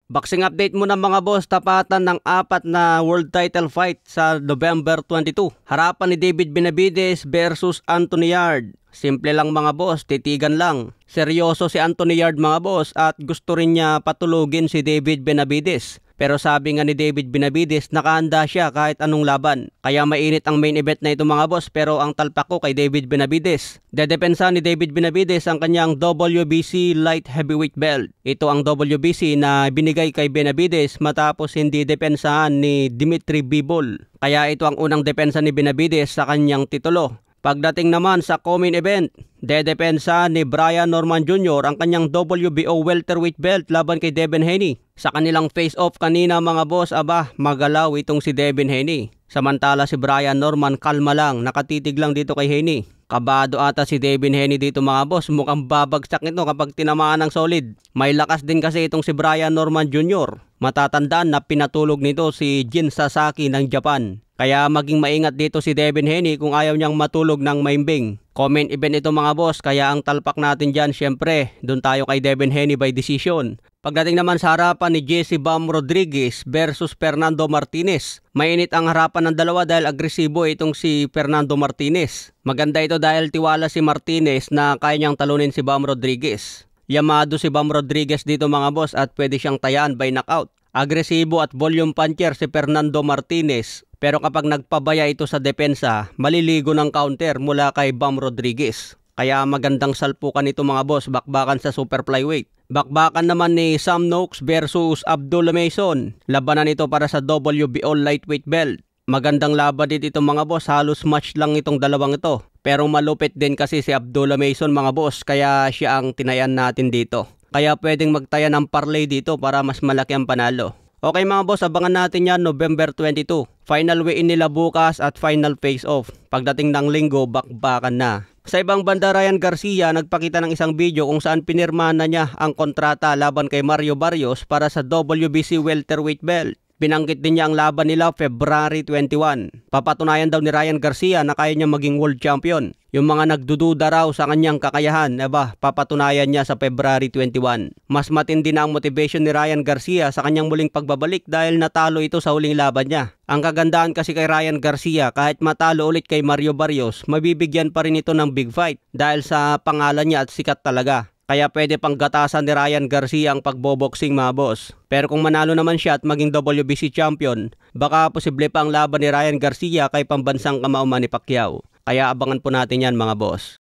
Boxing update muna mga boss, tapatan ng 4 na world title fight sa November 22. Harapan ni David Benavidez versus Anthony Yarde. Simple lang mga boss, titigan lang. Seryoso si Anthony Yarde mga boss at gusto rin niya patulugin si David Benavidez. Pero sabi nga ni David Benavidez, nakahanda siya kahit anong laban. Kaya mainit ang main event na ito mga boss, pero ang talpak ko kay David Benavidez. Dedepensa ni David Benavidez ang kanyang WBC Light Heavyweight Belt. Ito ang WBC na binigay kay Benavidez matapos hindi depensahan ni Dimitri Bivol. Kaya ito ang unang depensa ni Benavidez sa kanyang titulo. Pagdating naman sa co-main event, dedepensa ni Brian Norman Jr. ang kanyang WBO welterweight belt laban kay Devin Haney. Sa kanilang face-off kanina mga boss, magalaw itong si Devin Haney. Samantala si Brian Norman kalma lang, nakatitig lang dito kay Haney. Kabado ata si Devin Haney dito mga boss, mukhang babagsak nito kapag tinamaan ng solid. May lakas din kasi itong si Brian Norman Jr. Matatandaan na pinatulog nito si Jin Sasaki ng Japan. Kaya maging maingat dito si Devin Haney kung ayaw niyang matulog ng maimbing. Comment event ito mga boss, kaya ang talpak natin dyan syempre, doon tayo kay Devin Haney by decision. Pagdating naman sa harapan ni Jesse Bam Rodriguez versus Fernando Martinez. Mainit ang harapan ng dalawa dahil agresibo itong si Fernando Martinez. Maganda ito dahil tiwala si Martinez na kaya niyang talunin si Bam Rodriguez. Yamado si Bam Rodriguez dito mga boss at pwede siyang tayaan by knockout. Agresibo at volume puncher si Fernando Martinez. Pero kapag nagpabaya ito sa depensa, maliligo ng counter mula kay Bam Rodriguez. Kaya magandang salpukan ito mga boss, bakbakan sa super flyweight. Bakbakan naman ni Sam Noakes versus Abdullah Mason. Labanan ito para sa WBO lightweight belt. Magandang laban din ito mga boss, halos match lang itong dalawang ito. Pero malupit din kasi si Abdullah Mason mga boss, kaya siya ang tinayan natin dito. Kaya pwedeng magtaya ng parlay dito para mas malaki ang panalo. Okay mga boss, abangan natin yan November 22. Final weigh-in nila bukas at final face-off. Pagdating ng linggo, bakbakan na. Sa ibang banda, Ryan Garcia nagpakita ng isang video kung saan pinirmahan na niya ang kontrata laban kay Mario Barrios para sa WBC welterweight belt. Binanggit din niya ang laban nila February 21. Papatunayan daw ni Ryan Garcia na kaya niya maging world champion. Yung mga nagdududa raw sa kanyang kakayahan, papatunayan niya sa February 21. Mas matindi na ang motivation ni Ryan Garcia sa kanyang muling pagbabalik dahil natalo ito sa huling laban niya. Ang kagandahan kasi kay Ryan Garcia, kahit matalo ulit kay Mario Barrios, mabibigyan pa rin ito ng big fight dahil sa pangalan niya at sikat talaga. Kaya pwede pang gatasan ni Ryan Garcia ang pagboboxing mga boss. Pero kung manalo naman siya at maging WBC champion, baka posible pa ang laban ni Ryan Garcia kay pambansang kamao Manny Pacquiao. Kaya abangan po natin yan mga boss.